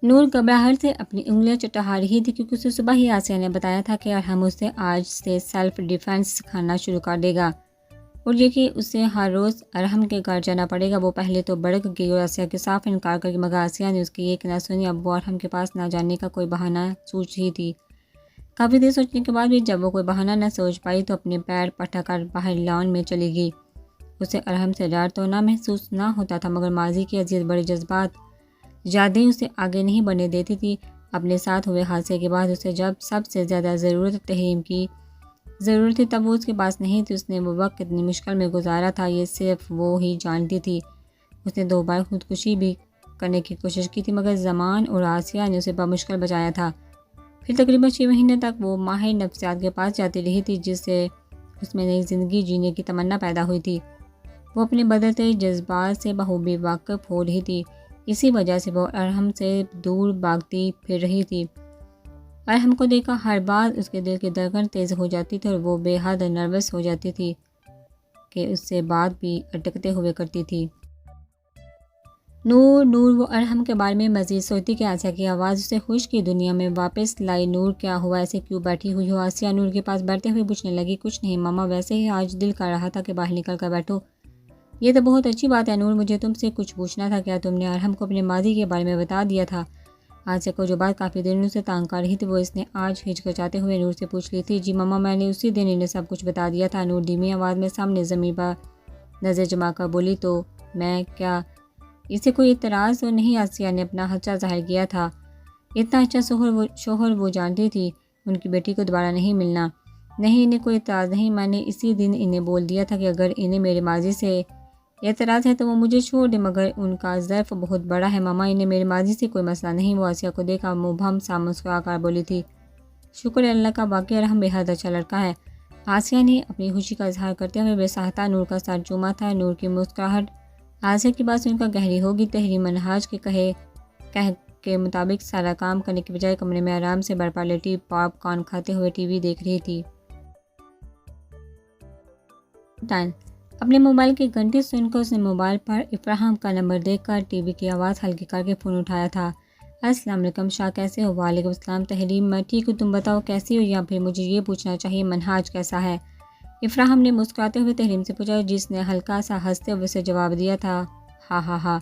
نور گھبراہٹ سے اپنی انگلیاں چٹہا رہی تھی کیونکہ اسے صبح ہی آسیہ نے بتایا تھا کہ ارحم اسے آج سے سیلف ڈیفنس سکھانا شروع کر دے گا اور یہ کہ اسے ہر روز ارحم کے گھر جانا پڑے گا۔ وہ پہلے تو بھڑک گئی اور آسیہ کے صاف انکار کر کے، مگر آسیہ نے اس کی ایک نہ سنی۔ اب وہ ارحم کے پاس نہ جانے کا کوئی بہانہ سوچ رہی تھی۔ کافی دیر سوچنے کے بعد بھی جب وہ کوئی بہانہ نہ سوچ پائی تو اپنے پیر پٹھا کر باہر لان میں چلی گئی۔ اسے ارحم سے ڈر تو نہ محسوس نہ ہوتا تھا، مگر ماضی کی عزیز بڑے جذبات یادیں اسے آگے نہیں بڑھنے دیتی تھی۔ اپنے ساتھ ہوئے حادثے کے بعد اسے جب سب سے زیادہ ضرورت تحریم کی ضرورت تھی تب وہ اس کے پاس نہیں تھی۔ اس نے وہ وقت کتنی مشکل میں گزارا تھا یہ صرف وہ ہی جانتی تھی۔ اس نے 2 بار خودکشی بھی کرنے کی کوشش کی تھی، مگر زمان اور آسیہ نے اسے بمشکل بچایا تھا۔ پھر تقریباً 6 مہینے تک وہ ماہر نفسیات کے پاس جاتی رہی تھی، جس سے اس میں نئی زندگی جینے کی تمنا پیدا ہوئی تھی۔ وہ اپنے بدلتے جذبات سے بخوبی واقف ہو رہی تھی، اسی وجہ سے وہ ارحم سے دور بھاگتی پھر رہی تھی۔ ارحم کو دیکھا ہر بار اس کے دل کی دھڑکن تیز ہو جاتی تھی اور وہ بے حد نروس ہو جاتی تھی کہ اس سے بات بھی اٹکتے ہوئے کرتی تھی۔ نور وہ ارحم کے بارے میں مزید سوچتی کہ آسیہ کی آواز اسے خوش کی دنیا میں واپس لائی۔ نور کیا ہوا، ایسے کیوں بیٹھی ہوئی ہو؟ آسیہ نور کے پاس بیٹھتے ہوئے پوچھنے لگی۔ کچھ نہیں ماما، ویسے ہی آج دل کر رہا تھا کہ باہر نکل کر بیٹھو۔ یہ تو بہت اچھی بات ہے نور، مجھے تم سے کچھ پوچھنا تھا۔ کیا تم نے ارحم کو اپنے ماضی کے بارے میں بتا دیا تھا؟ آسیہ کو جو بات کافی دنوں سے تانگ کر رہی تھی وہ اس نے آج ہچکچاتے ہوئے نور سے پوچھ لی تھی۔ جی ماما، میں نے اسی دن انہیں سب کچھ بتا دیا تھا۔ نور دھیمی آواز میں سامنے زمین پر نظر جما کر بولی۔ تو میں کیا اسے کوئی اعتراض تو نہیں؟ آسیہ نے اپنا خدشہ ظاہر کیا تھا۔ اتنا اچھا شوہر وہ جانتی تھی ان کی بیٹی کو دوبارہ نہیں ملنا۔ نہیں، انہیں کوئی اعتراض نہیں، میں نے اسی دن انہیں بول دیا تھا کہ اگر انہیں میرے ماضی سے اعتراض ہے تو وہ مجھے چھوڑ دیں، مگر ان کا ظرف بہت بڑا ہے ماما، انہیں میرے ماضی سے کوئی مسئلہ نہیں۔ وہ آسیہ کو دیکھا مبہم سا مسکرا کر بولی تھی۔ شکر اللہ کا، واقعی ارحم بے حد اچھا لڑکا ہے۔ آسیہ نے اپنی خوشی کا اظہار کرتے ہوئے بے ساختہ نور کا سر چوما تھا۔ نور کی مسکراہٹ آسیہ کی بات سن کر گہری ہوگی۔ تحریم منہاج کے کہے کے مطابق سارا کام کرنے کے بجائے کمرے میں آرام سے برپا لیٹی پاپ کارن کھاتے ہوئے ٹی وی دیکھ رہی تھی۔ اپنے موبائل کی گھنٹی سن کر اس نے موبائل پر افراہم کا نمبر دیکھ کر ٹی وی کی آواز ہلکی کر کے فون اٹھایا تھا۔ السلام علیکم شاہ، کیسے ہو؟ وعلیکم السلام تحریم، میں ٹھیک ہوں، تم بتاؤ کیسی ہو؟ یا پھر مجھے یہ پوچھنا چاہیے منہاج کیسا ہے؟ افراہم نے مسکراتے ہوئے تحریم سے پوچھا، جس نے ہلکا سا ہنستے ہوئے اسے جواب دیا تھا، ہاں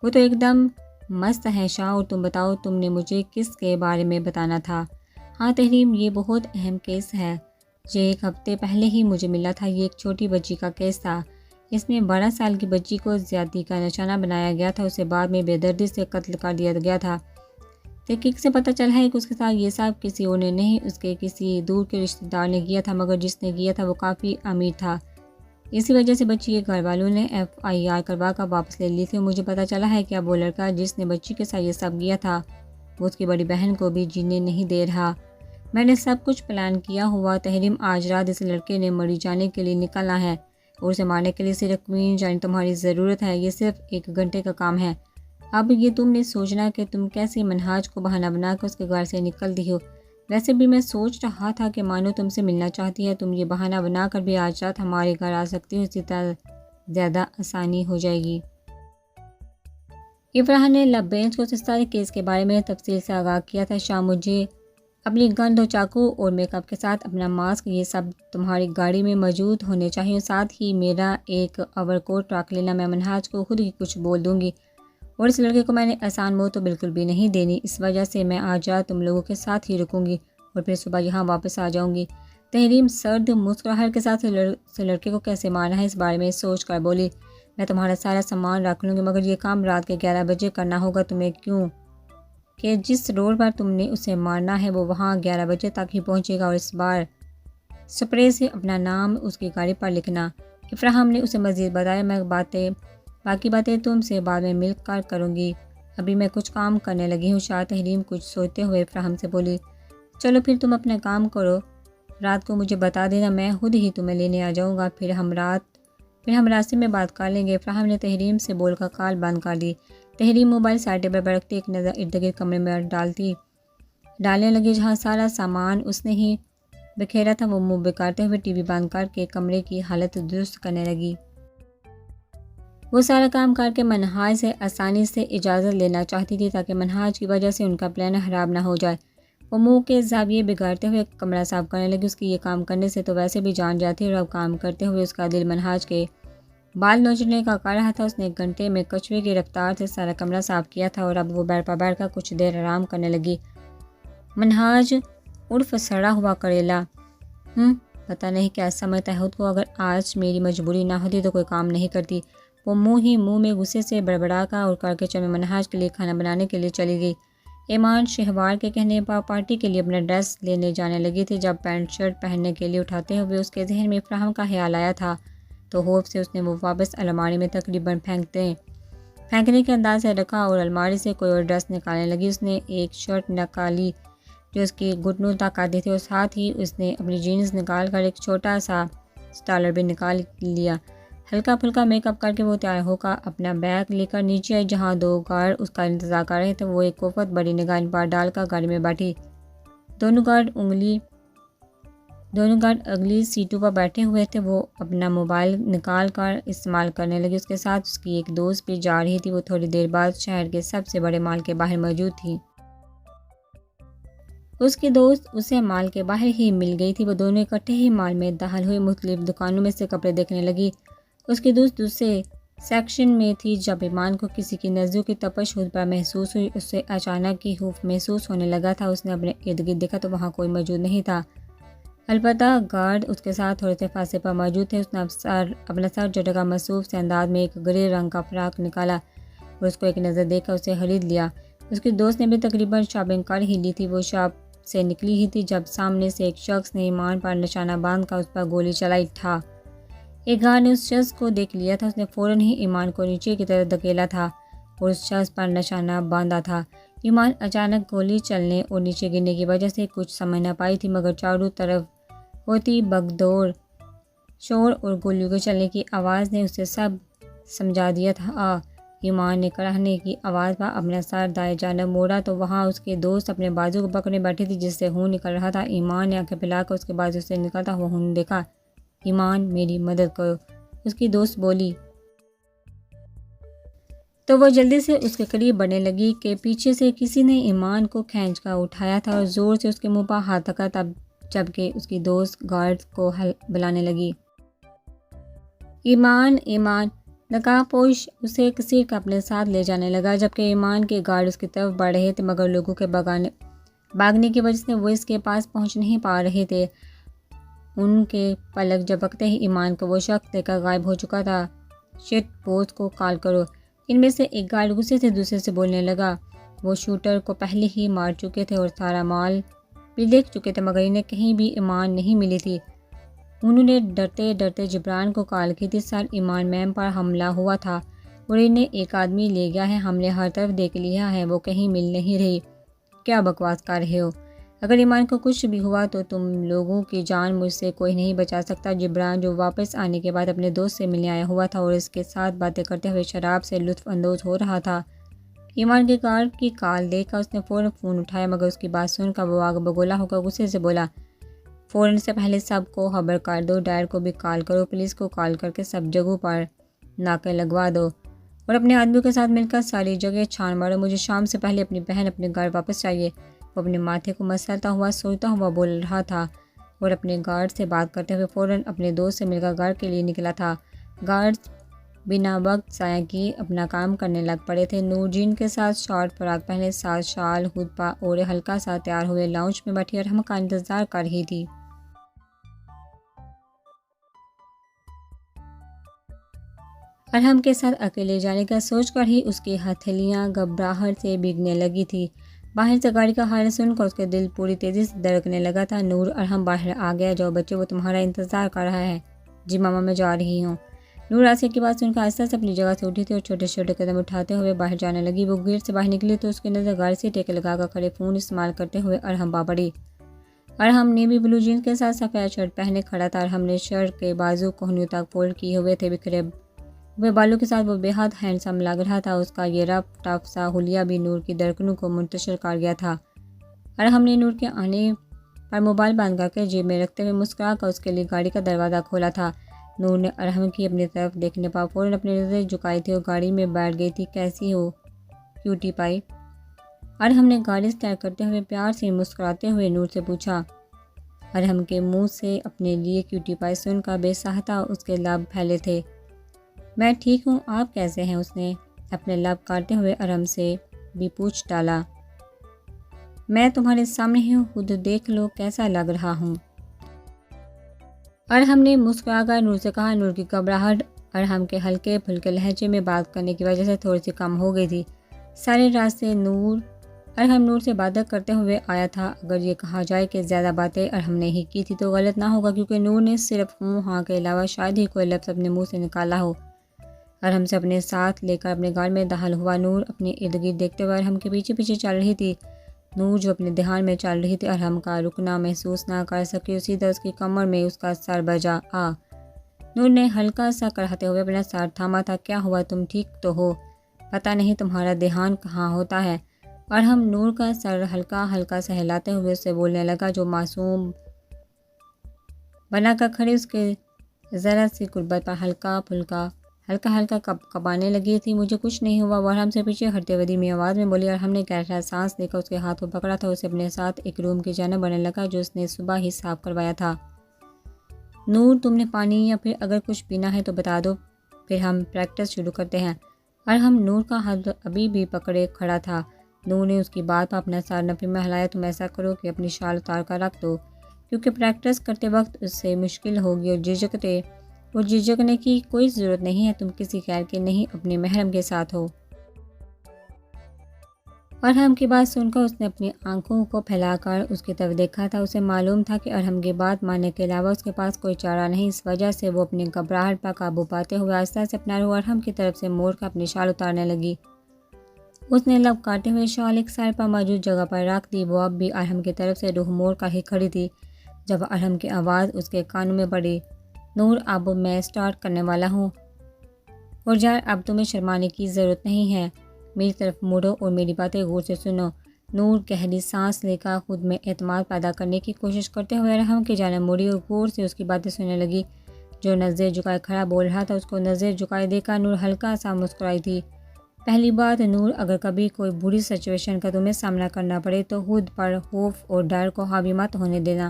وہ تو ایک دم مست ہے شاہ، اور تم بتاؤ تم نے مجھے کس کے بارے میں بتانا تھا؟ ہاں تحریم، یہ بہت اہم کیس ہے، یہ 1 ہفتے پہلے ہی مجھے ملا تھا۔ یہ ایک چھوٹی بچی کا کیس تھا، اس میں 12 سال کی بچی کو زیادتی کا نشانہ بنایا گیا تھا، اسے بعد میں بے دردی سے قتل کر دیا گیا تھا۔ تحقیق سے پتہ چلا ہے کہ اس کے ساتھ یہ سب کسی اور نے نہیں، اس کے کسی دور کے رشتہ دار نے کیا تھا، مگر جس نے کیا تھا وہ کافی امیر تھا، اسی وجہ سے بچی کے گھر والوں نے FIR کروا کر واپس لے لی تھی۔ مجھے پتہ چلا ہے کہ اب وہ لڑکا جس نے بچی کے ساتھ یہ سب کیا تھا وہ اس کی بڑی بہن کو بھی جینے نہیں دے رہا۔ میں نے سب کچھ پلان کیا ہوا تحریم، آج رات اس لڑکے نے مری جانے کے لیے نکلنا ہے اور اسے مارنے کے لیے صرف کوئین یعنی تمہاری ضرورت ہے۔ یہ صرف 1 گھنٹے کا کام ہے۔ اب یہ تم نے سوچنا کہ تم کیسے منہاج کو بہانہ بنا کر اس کے گھر سے نکلتی ہو۔ ویسے بھی میں سوچ رہا تھا کہ مانو تم سے ملنا چاہتی ہے، تم یہ بہانہ بنا کر بھی آج رات ہمارے گھر آ سکتی ہو، اسی طرح زیادہ آسانی ہو جائے گی۔ افراہ نے لب بینچ کو اس سارے کیس کے بارے میں تفصیل سے آگاہ کیا تھا۔ شام، مجھے اپنی گن اور چاقو اور میک اپ کے ساتھ اپنا ماسک، یہ سب تمہاری گاڑی میں موجود ہونے چاہیے، ساتھ ہی میرا ایک اوور کوٹ رکھ لینا۔ میں منہاج کو خود ہی کچھ بول دوں گی، اور اس لڑکے کو میں نے آسان موت تو بالکل بھی نہیں دینی، اس وجہ سے میں آج رات تم لوگوں کے ساتھ ہی رکوں گی اور پھر صبح یہاں واپس آ جاؤں گی۔ تحریم سرد مسکراہٹ کے ساتھ اس لڑکے کو کیسے مارنا ہے اس بارے میں سوچ کر بولی، میں تمہارا سارا سامان رکھ لوں گی، مگر یہ کام رات کے 11 بجے کرنا ہوگا تمہیں، کیوں کہ جس روڈ پر تم نے اسے مارنا ہے وہ وہاں 11 بجے تک ہی پہنچے گا، اور اس بار سپرے سے اپنا نام اس کی گاڑی پر لکھنا۔ افراہم نے اسے مزید بتایا، میں باقی باتیں تم سے بعد میں مل کر کروں گی، ابھی میں کچھ کام کرنے لگی ہوں۔ شاہ، تحریم کچھ سوچتے ہوئے افراہم سے بولی، چلو پھر تم اپنا کام کرو، رات کو مجھے بتا دینا، میں خود ہی تمہیں لینے آ جاؤں گا، پھر ہم راستے میں بات کر لیں گے۔ افراہم نے تحریم سے بول کر کال بند کر دی۔ تحریم موبائل سائڈ ٹیبل پر رکھتی ایک نظر ارد گرد کمرے میں ڈالنے لگی، جہاں سارا سامان اس نے ہی بکھیرا تھا۔ وہ منہ بکارتے ہوئے ٹی وی بند کر کے کمرے کی حالت درست کرنے لگی۔ وہ سارا کام کر کے منہاج سے آسانی سے اجازت لینا چاہتی تھی تاکہ منہاج کی وجہ سے ان کا پلان خراب نہ ہو جائے۔ وہ منہ کے زاویے بگاڑتے ہوئے کمرہ صاف کرنے لگی۔ اس کی یہ کام کرنے سے تو ویسے بھی جان جاتی اور اب کام کرتے ہوئے اس کا دل منہاج کے بال نوچنے کا کر رہا تھا۔ اس نے 1 گھنٹے میں کچھوے کی رفتار سے سارا کمرہ صاف کیا تھا اور اب وہ بیڈ پر بیٹھ کر کچھ دیر آرام کرنے لگی۔ منہاج عرف سڑا ہوا کریلا پتہ نہیں کیا سمجھتا ہے خود کو، اگر آج میری مجبوری نہ ہوتی تو کوئی کام نہیں کرتی۔ وہ منہ میں غصے سے بڑبڑا کر کچن میں منہاج کے لیے کھانا بنانے کے لیے چلی گئی۔ ایمان شہوار کے کہنے پر پارٹی کے لیے اپنا ڈریس لینے جانے لگی تھی جب پینٹ شرٹ پہننے کے لیے اٹھاتے ہوئے اس کے ذہن میں افراہم کا خیال آیا تھا تو خوف سے اس نے وہ واپس الماری میں تقریباً پھینکنے کے انداز سے رکھا اور الماری سے کوئی اور ڈریس نکالنے لگی۔ اس نے ایک شرٹ نکالی جو اس کی گھٹنوں تک آتی تھی اور ساتھ ہی اس نے اپنی جینز نکال کر ایک چھوٹا سا سٹالر بھی نکال لیا۔ ہلکا پھلکا میک اپ کر کے وہ تیار ہو کر اپنا بیگ لے کر نیچے آئی جہاں 2 گارڈ اس کا انتظار کر رہے تھے۔ وہ ایک وقت بڑی نگاہ ان پر ڈال کر گاڑی میں بیٹھی۔ دونوں گارڈ اگلی سیٹوں پر بیٹھے ہوئے تھے۔ وہ اپنا موبائل نکال کر استعمال کرنے لگی۔ اس کے ساتھ اس کی ایک دوست بھی جا رہی تھی۔ وہ تھوڑی دیر بعد شہر کے سب سے بڑے مال کے باہر موجود تھی۔ اس کی دوست اسے مال کے باہر ہی مل گئی تھی۔ وہ دونوں اکٹھے ہی مال میں داخل ہوئے، مختلف دکانوں میں سے کپڑے دیکھنے لگی۔ اس کی دوست دوسرے سیکشن میں تھی۔ جب ایمان کو کسی کی نظروں کی تپش خود پر محسوس ہوئی، اسے اچانک ہی خوف محسوس ہونے لگا تھا۔ اس نے اپنے ارد گرد دیکھا تو وہاں کوئی موجود نہیں تھا، البتہ گارڈ اس کے ساتھ تھوڑے سے فاصلے پر موجود تھے۔ اس نے اپنا سر جھٹکا مصروف سے انداز میں ایک گرے رنگ کا فراق نکالا اور اس کو ایک نظر دے کر اسے خرید لیا۔ اس کی دوست نے بھی تقریباً شاپنگ کر ہی لی تھی۔ وہ شاپ سے نکلی ہی تھی جب سامنے سے ایک شخص نے ایمان پر نشانہ باندھ کر اس پر گولی چلائی تھا۔ ایک گارڈ نے اس شخص کو دیکھ لیا تھا۔ اس نے فوراً ہی ایمان کو نیچے کی طرف دھکیلا تھا اور اس شخص پر نشانہ باندھا تھا۔ ایمان اچانک گولی چلنے اور نیچے گرنے کی وجہ سے کچھ سمجھ نہ پائی تھی، مگر چاروں طرف ہوتی بگدور شور اور گولیوں کے چلنے کی آواز نے اسے سب سمجھا دیا تھا۔ ایمان نے کڑھنے کی آواز پر اپنا سر دائیں جانب موڑا تو وہاں اس کے دوست اپنے بازو کو پکڑے بیٹھی تھی جس سے خون نکل رہا تھا۔ ایمان نے آنکھیں پھیلا کر اس کے بازو سے نکلتا ہوا خون دیکھا۔ ایمان میری مدد کرو، اس کی دوست بولی تو وہ جلدی سے اس کے قریب بڑھنے لگی کہ پیچھے سے کسی نے ایمان کو کھینچ کر اٹھایا تھا اور زور سے اس کے منہ پر ہاتھ رکھا تھا، جبکہ اس کی دوست گارڈ کو بلانے لگی۔ ایمان نقاب پوش اسے کسی کا اپنے ساتھ لے جانے لگا، جبکہ ایمان کے گارڈ اس کی طرف بڑھ رہے تھے، مگر لوگوں کے بھاگنے کی وجہ سے وہ اس کے پاس پہنچ نہیں پا رہے تھے۔ ان کے پلک جھپکتے ہی ایمان کو وہ شخص دیکھ کر غائب ہو چکا تھا۔ شٹ، بوس کو کال کرو، ان میں سے ایک گارڈ غصے سے دوسرے سے بولنے لگا۔ وہ شوٹر کو پہلے ہی مار چکے تھے اور سارا مال بھی دیکھ چکے تھے، مگر انہیں کہیں بھی ایمان نہیں ملی تھی۔ انہوں نے ڈرتے ڈرتے جبران کو کال کی تھی۔ سر ایمان میم پر حملہ ہوا تھا اور انہیں ایک آدمی لے گیا ہے، ہم نے ہر طرف دیکھ لیا ہے، وہ کہیں مل نہیں رہی۔ کیا بکواس کر رہے ہو؟ اگر ایمان کو کچھ بھی ہوا تو تم لوگوں کی جان مجھ سے کوئی نہیں بچا سکتا۔ جبران جو واپس آنے کے بعد اپنے دوست سے ملنے آیا ہوا تھا اور اس کے ساتھ باتیں کرتے ہوئے شراب سے لطف اندوز ہو رہا تھا، ایمان کے گارڈ کی کال دیکھ کر اس نے فوراً فون اٹھایا، مگر اس کی بات سن کر وہ آگ بگولا ہو کر غصے سے بولا، فوراً سے پہلے سب کو خبر کر دو، ڈائر کو بھی کال کرو، پولیس کو کال کر کے سب جگہوں پر ناکے لگوا دو اور اپنے آدمیوں کے ساتھ مل کر ساری جگہ چھان مارو۔ مجھے شام سے پہلے اپنی بہن اپنے گھر واپس چاہیے۔ وہ اپنے ماتھے کو مسلتا ہوا سوچتا ہوا بول رہا تھا اور اپنے گارڈ سے بات کرتے ہوئے فوراً اپنے دوست سے مل کر گھر کے لیے نکلا تھا۔ گارڈز بنا وقت ضائع کیے اپنا کام کرنے لگ پڑے تھے۔ نور جین کے ساتھ شارٹ فراق پہنے، ساتھ شال خود پا اور ہلکا سا تیار ہوئے لاؤنج میں بیٹھی ارحم کا انتظار کر رہی تھی۔ ارحم کے ساتھ اکیلے جانے کا سوچ کر ہی اس کی ہتھیلیاں گھبراہٹ سے بھیگنے لگی تھی۔ باہر سے گاڑی کا ہارن سن کر اس کا دل پوری تیزی سے دھڑکنے لگا تھا۔ نور، ارحم باہر آ گیا، جاؤ بچے، وہ تمہارا انتظار کر رہا ہے۔ جی ماما، میں جا رہی ہوں۔ نور آسیہ کی بات سن کر آہستہ سے اپنی جگہ سے اٹھی تھی اور چھوٹے چھوٹے قدم اٹھاتے ہوئے باہر جانے لگی۔ وہ گیٹ سے باہر نکلی تو اس کی نظر گاڑی سے ٹیکے لگا کر کھڑے فون استعمال کرتے ہوئے ارحم پا پڑی۔ ارحم نیوی بلو جینس کے ساتھ سفید شرٹ پہنے کھڑا تھا۔ ارحم نے شرٹ کے بازو کوہنیوں تک فولڈ کیے ہوئے تھے، بکھرے ہوئے بالوں کے ساتھ وہ بے حد ہینڈسم لگ رہا تھا۔ اس کا یہ رف ٹف سا حلیہ بھی نور کی دھڑکنوں کو منتشر کر گیا تھا۔ ارحم نے نور کے آنے پر موبائل بند کر کے جیب میں رکھتے ہوئے مسکرا کر اس کے لیے گاڑی کا دروازہ کھولا تھا۔ نور نے ارحم کی اپنی طرف دیکھنے پر فوراً اپنی نظر جھکائی تھی اور گاڑی میں بیٹھ گئی تھی۔ کیسی ہو کیوٹی پائی؟ ارحم نے گاڑی اسٹارٹ کرتے ہوئے پیار سے مسکراتے ہوئے نور سے پوچھا۔ ارحم کے منہ سے اپنے لیے کیوٹی پائی سن کر بے ساہتا اس کے لب پھیلے تھے۔ میں ٹھیک ہوں، آپ کیسے ہیں؟ اس نے اپنے لب کاٹتے ہوئے ارحم سے بھی پوچھ ڈالا۔ میں تمہارے سامنے ہی ہوں، خود دیکھ لو کیسا لگ رہا ہوں۔ ارحم نے مسکرا کر نور سے کہا۔ نور کی گھبراہٹ ارحم کے ہلکے پھلکے لہجے میں بات کرنے کی وجہ سے تھوڑی سی کم ہو گئی تھی۔ سارے راستے ارحم نور سے باتیں کرتے ہوئے آیا تھا۔ اگر یہ کہا جائے کہ زیادہ باتیں ارحم نے ہی کی تھی تو غلط نہ ہوگا، کیونکہ نور نے صرف ہوں ہاں کے علاوہ شاید ہی کوئی لفظ اپنے منہ سے نکالا ہو۔ ارحم سے اپنے ساتھ لے کر اپنے گاڑی میں داخل ہوا۔ نور اپنے ارد گرد دیکھتے ہوئے ارحم کے پیچھے پیچھے چل رہی تھی۔ نور جو اپنے دھیان میں چل رہی تھی ارحم کا رکنا محسوس نہ کر سکی اور سیدھا اس کی کمر میں اس کا سر بجا آ۔ نور نے ہلکا سا کڑھاتے ہوئے اپنا سر تھاما تھا۔ کیا ہوا، تم ٹھیک تو ہو؟ پتہ نہیں تمہارا دھیان کہاں ہوتا ہے؟ ارحم نور کا سر ہلکا ہلکا سہلاتے ہوئے اس سے بولنے لگا، جو معصوم بنا کر کھڑی اس کے ذرا سی قربت پر ہلکا ہلکا کبانے لگی تھی۔ مجھے کچھ نہیں ہوا، وہ ارحم سے پیچھے ہٹتے ہوئے دھیمی آواز میں بولی۔ ارحم نے گہرا سانس لے کر اس کے ہاتھ کو پکڑا تھا، اسے اپنے ساتھ ایک روم کی جانب بڑھنے لگا جو اس نے صبح ہی صاف کروایا تھا۔ نور، تم نے پانی یا پھر اگر کچھ پینا ہے تو بتا دو، پھر ہم پریکٹس شروع کرتے ہیں۔ ارحم نور کا ہاتھ ابھی بھی پکڑے کھڑا تھا۔ نور نے اس کی بات پر اپنا سر نفی میں ہلایا۔ تم ایسا کرو کہ اپنی شال اتار کر رکھ دو، کیونکہ پریکٹس کرتے وقت اس سے مشکل ہوگی اور جھجکنے کی کوئی ضرورت نہیں ہے، تم کسی غیر کے نہیں اپنے محرم کے ساتھ ہو۔ ارحم کی بات سن کر اس نے اپنی آنکھوں کو پھیلا کر اس کی طرف دیکھا تھا۔ اسے معلوم تھا کہ ارحم کی بات ماننے کے علاوہ اس کے پاس کوئی چارہ نہیں۔ اس وجہ سے وہ اپنی گھبراہٹ پر قابو پاتے ہوئے آہستہ سے اپنا رخ ارحم کی طرف سے موڑ کر اپنی شال اتارنے لگی۔ اس نے لب کاٹے ہوئے شال ایک سائڈ پر موجود جگہ پر رکھ دی۔ وہ اب بھی ارحم کی طرف سے رخ موڑ کر ہی کھڑی تھی جب ارحم کی آواز اس کے کانوں میں پڑی۔ نور، اب میں سٹارٹ کرنے والا ہوں اور یار اب تمہیں شرمانے کی ضرورت نہیں ہے، میری طرف مڑو اور میری باتیں غور سے سنو۔ نور گہری سانس لے کر خود میں اعتماد پیدا کرنے کی کوشش کرتے ہوئے ارحم کی جانب مڑی اور غور سے اس کی باتیں سننے لگی۔ جو نظر جھکائے کھڑا بول رہا تھا اس کو نظر جھکائے دیکھ کر نور ہلکا سا مسکرائی تھی۔ پہلی بات نور، اگر کبھی کوئی بری سچویشن کا تمہیں سامنا کرنا پڑے تو خود پر خوف اور ڈر کو حاوی مت ہونے دینا،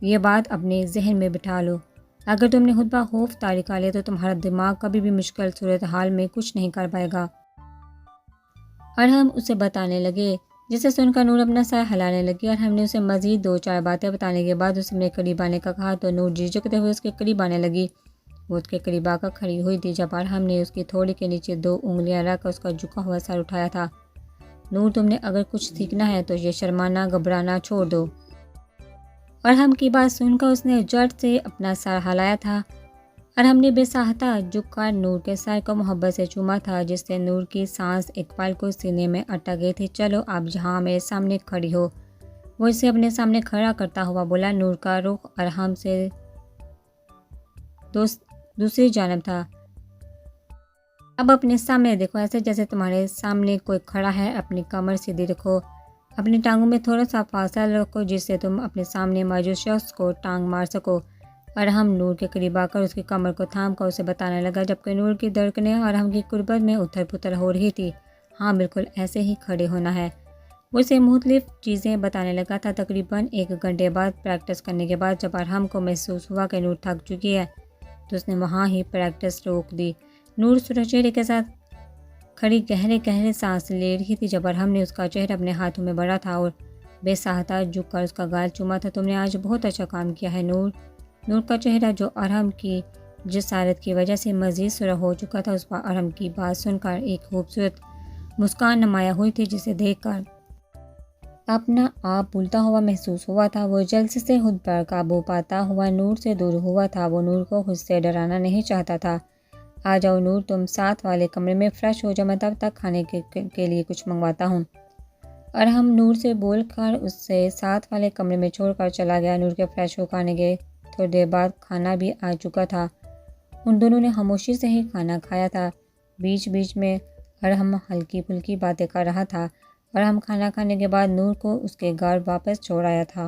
یہ بات اپنے ذہن میں بٹھا لو۔ اگر تم نے خود پر خوف طاری کر لیا تو تمہارا دماغ کبھی بھی مشکل صورتحال میں کچھ نہیں کر پائے گا۔ ارحم اسے بتانے لگے، جسے سن کر نور اپنا سر ہلانے لگی۔ ارحم نے اسے مزید 2-4 باتیں بتانے کے بعد اسے اپنے قریب آنے کا کہا تو نور جھجکتے ہوئے اس کے قریب آنے لگی۔ وہ اس کے قریب آ کر کھڑی ہوئی تھی جب ارحم نے اس کی تھوڑی کے نیچے 2 انگلیاں رکھ کر اس کا جھکا ہوا سر اٹھایا تھا۔ نور، تم نے اگر کچھ سیکھنا ہے تو یہ شرمانا گھبرانا چھوڑ دو۔ ارحم کی بات سن کر اس نے جھٹ سے اپنا سر ہلایا تھا۔ ارحم نے بے ساہتا جھک کر نور کے سر کو محبت سے چوما تھا، جس سے نور کی سانس ایک پل کو سینے میں اٹک گئی تھی۔ چلو اب یہاں میرے سامنے کھڑی ہو، وہ اسے اپنے سامنے کھڑا کرتا ہوا بولا۔ نور کا رخ ارحم سے دوسری جانب تھا۔ اب اپنے سامنے دیکھو، ایسے جیسے تمہارے سامنے کوئی کھڑا ہے۔ اپنی کمر سیدھی رکھو، اپنی ٹانگوں میں تھوڑا سا فاصلہ رکھو جس سے تم اپنے سامنے موجود شخص کو ٹانگ مار سکو۔ ارحم نور کے قریب آ کر اس کی کمر کو تھام کر اسے بتانے لگا، جبکہ نور کی دھڑکنیں ارحم کی قربت میں اتھل پتھل ہو رہی تھی۔ ہاں بالکل ایسے ہی کھڑے ہونا ہے۔ وہ اسے مختلف چیزیں بتانے لگا تھا۔ تقریباً 1 گھنٹے بعد پریکٹس کرنے کے بعد جب ارحم کو محسوس ہوا کہ نور تھک چکی ہے تو اس نے وہاں ہی پریکٹس روک دی۔ نور سرخ چہرے کے ساتھ کھڑی گہرے سانس لے رہی تھی جب ارحم نے اس کا چہرہ اپنے ہاتھوں میں بڑھا تھا اور بے ساہتا جھک کر اس کا گال چوما تھا۔ تم نے آج بہت اچھا کام کیا ہے نور۔ نور کا چہرہ جو ارحم کی جسارت کی وجہ سے مزید سرخ ہو چکا تھا، اس پر ارحم کی بات سن کر ایک خوبصورت مسکان نمایاں ہوئی تھی، جسے دیکھ کر اپنا آپ بھولتا ہوا محسوس ہوا تھا۔ وہ جلد سے خود پر قابو پاتا ہوا نور سے دور ہوا تھا۔ وہ نور کو خود سے ڈرانا نہیں چاہتا تھا۔ آ جاؤ نور، تم ساتھ والے کمرے میں فریش ہو جاؤ، میں تب تک کھانے کے لیے کچھ منگواتا ہوں۔ ارحم نور سے بول کر اسے ساتھ والے کمرے میں چھوڑ کر چلا گیا۔ نور کے فریش ہو کھانے کے تھوڑی دیر بعد کھانا بھی آ چکا تھا۔ ان دونوں نے خاموشی سے ہی کھانا کھایا تھا۔ بیچ بیچ میں ارحم ہلکی پھلکی باتیں کر رہا تھا۔ ارحم کھانا کھانے کے بعد نور کو اس کے گھر واپس چھوڑ آیا تھا۔